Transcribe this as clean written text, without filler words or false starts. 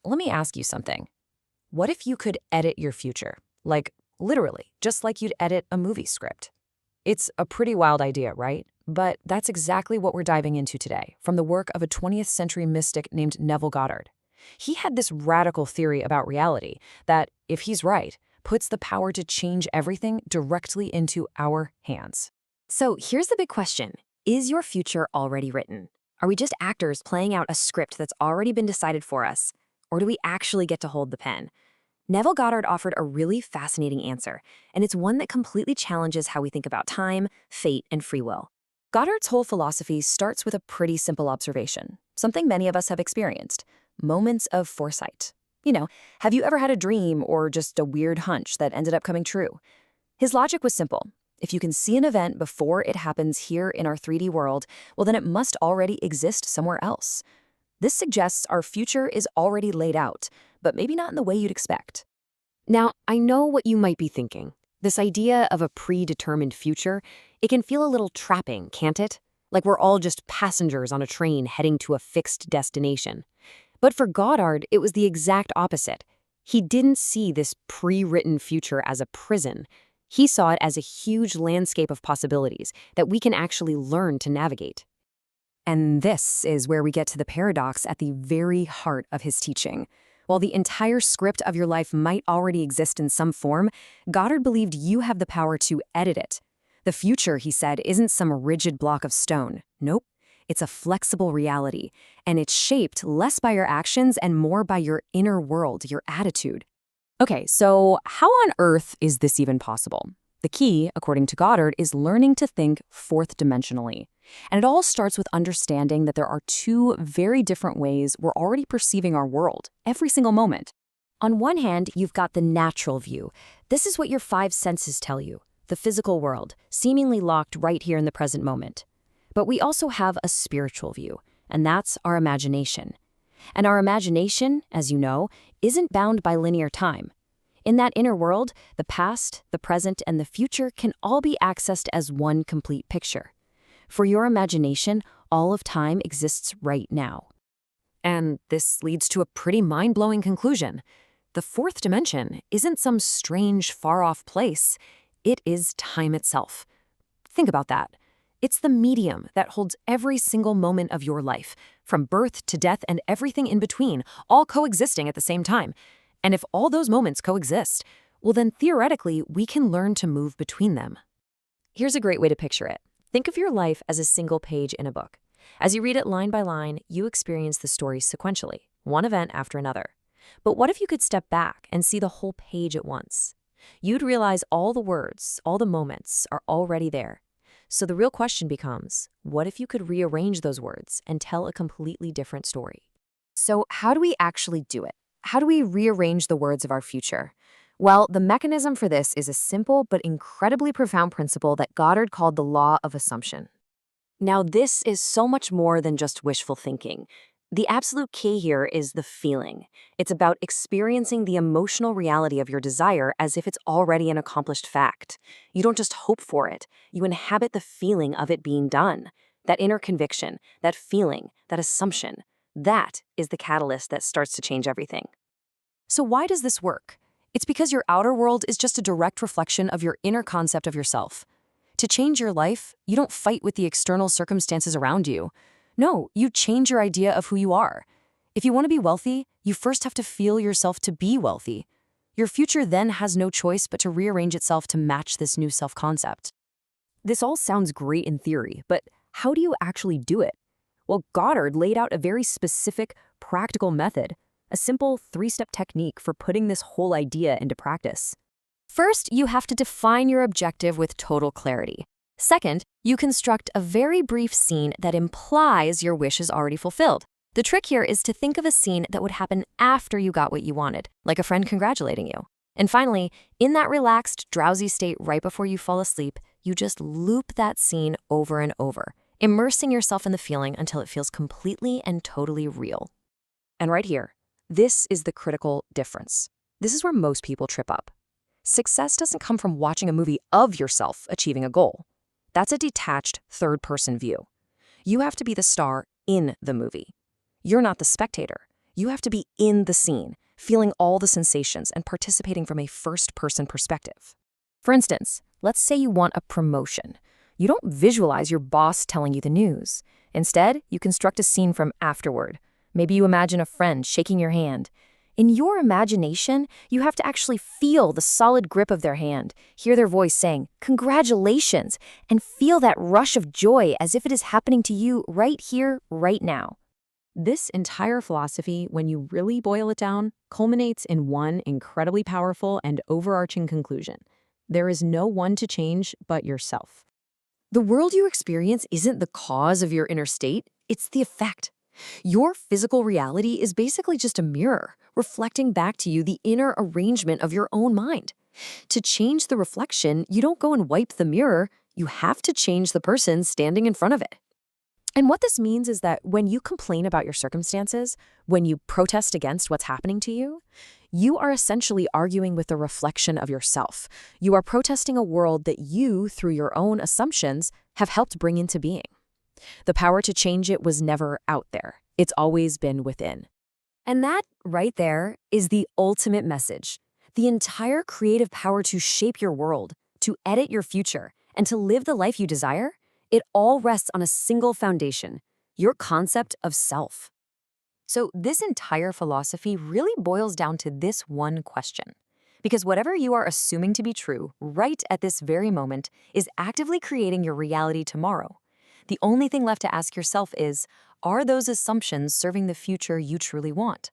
let me ask you something. What if you could edit your future? Like, literally, just like you'd edit a movie script. It's a pretty wild idea, right? But that's exactly what we're diving into today, from the work of a 20th century mystic named Neville Goddard. He had this radical theory about reality that, if he's right, puts the power to change everything directly into our hands. So here's the big question. Is your future already written? Are we just actors playing out a script that's already been decided for us? Or do we actually get to hold the pen? Neville Goddard offered a really fascinating answer, and it's one that completely challenges how we think about time, fate, and free will. Goddard's whole philosophy starts with a pretty simple observation, something many of us have experienced: moments of foresight. Have you ever had a dream or just a weird hunch that ended up coming true? His logic was simple. If you can see an event before it happens here in our 3D world, well, then it must already exist somewhere else. This suggests our future is already laid out, but maybe not in the way you'd expect. Now, I know what you might be thinking. This idea of a predetermined future, it can feel a little trapping, can't it? Like we're all just passengers on a train heading to a fixed destination. But for Goddard, it was the exact opposite. He didn't see this pre-written future as a prison. He saw it as a huge landscape of possibilities that we can actually learn to navigate. And this is where we get to the paradox at the very heart of his teaching. While the entire script of your life might already exist in some form, Goddard believed you have the power to edit it. The future, he said, isn't some rigid block of stone. Nope. It's a flexible reality, and it's shaped less by your actions and more by your inner world, your attitude. Okay, so how on earth is this even possible? The key, according to Goddard, is learning to think fourth dimensionally. And it all starts with understanding that there are two very different ways we're already perceiving our world, every single moment. On one hand, you've got the natural view. This is what your five senses tell you, the physical world, seemingly locked right here in the present moment. But we also have a spiritual view, and that's our imagination. And our imagination, as you know, isn't bound by linear time. In that inner world, the past, the present, and the future can all be accessed as one complete picture. For your imagination, all of time exists right now. And this leads to a pretty mind-blowing conclusion. The fourth dimension isn't some strange, far-off place. It is time itself. Think about that. It's the medium that holds every single moment of your life, from birth to death and everything in between, all coexisting at the same time. And if all those moments coexist, well then theoretically we can learn to move between them. Here's a great way to picture it. Think of your life as a single page in a book. As you read it line by line, you experience the story sequentially, one event after another. But what if you could step back and see the whole page at once? You'd realize all the words, all the moments are already there. So the real question becomes, what if you could rearrange those words and tell a completely different story? So how do we actually do it? How do we rearrange the words of our future? Well, the mechanism for this is a simple but incredibly profound principle that Goddard called the law of assumption. Now, this is so much more than just wishful thinking. The absolute key here is the feeling. It's about experiencing the emotional reality of your desire as if it's already an accomplished fact. You don't just hope for it. You inhabit the feeling of it being done. That inner conviction, that feeling, that assumption, that is the catalyst that starts to change everything. So why does this work? It's because your outer world is just a direct reflection of your inner concept of yourself. To change your life, you don't fight with the external circumstances around you. No, you change your idea of who you are. If you want to be wealthy, you first have to feel yourself to be wealthy. Your future then has no choice but to rearrange itself to match this new self-concept. This all sounds great in theory, but how do you actually do it? Well, Goddard laid out a very specific, practical method, a simple 3-step technique for putting this whole idea into practice. First, you have to define your objective with total clarity. Second, you construct a very brief scene that implies your wish is already fulfilled. The trick here is to think of a scene that would happen after you got what you wanted, like a friend congratulating you. And finally, in that relaxed, drowsy state right before you fall asleep, you just loop that scene over and over, immersing yourself in the feeling until it feels completely and totally real. And right here, this is the critical difference. This is where most people trip up. Success doesn't come from watching a movie of yourself achieving a goal. That's a detached, third-person view. You have to be the star in the movie. You're not the spectator. You have to be in the scene, feeling all the sensations and participating from a first-person perspective. For instance, let's say you want a promotion. You don't visualize your boss telling you the news. Instead, you construct a scene from afterward. Maybe you imagine a friend shaking your hand. In your imagination, you have to actually feel the solid grip of their hand, hear their voice saying, "Congratulations," and feel that rush of joy as if it is happening to you right here, right now. This entire philosophy, when you really boil it down, culminates in one incredibly powerful and overarching conclusion. There is no one to change but yourself. The world you experience isn't the cause of your inner state, it's the effect. Your physical reality is basically just a mirror, reflecting back to you the inner arrangement of your own mind. To change the reflection, you don't go and wipe the mirror, you have to change the person standing in front of it. And what this means is that when you complain about your circumstances, when you protest against what's happening to you, you are essentially arguing with the reflection of yourself. You are protesting a world that you, through your own assumptions, have helped bring into being. The power to change it was never out there. It's always been within. And that, right there, is the ultimate message. The entire creative power to shape your world, to edit your future, and to live the life you desire, it all rests on a single foundation, your concept of self. So this entire philosophy really boils down to this one question. Because whatever you are assuming to be true right at this very moment is actively creating your reality tomorrow. The only thing left to ask yourself is, are those assumptions serving the future you truly want?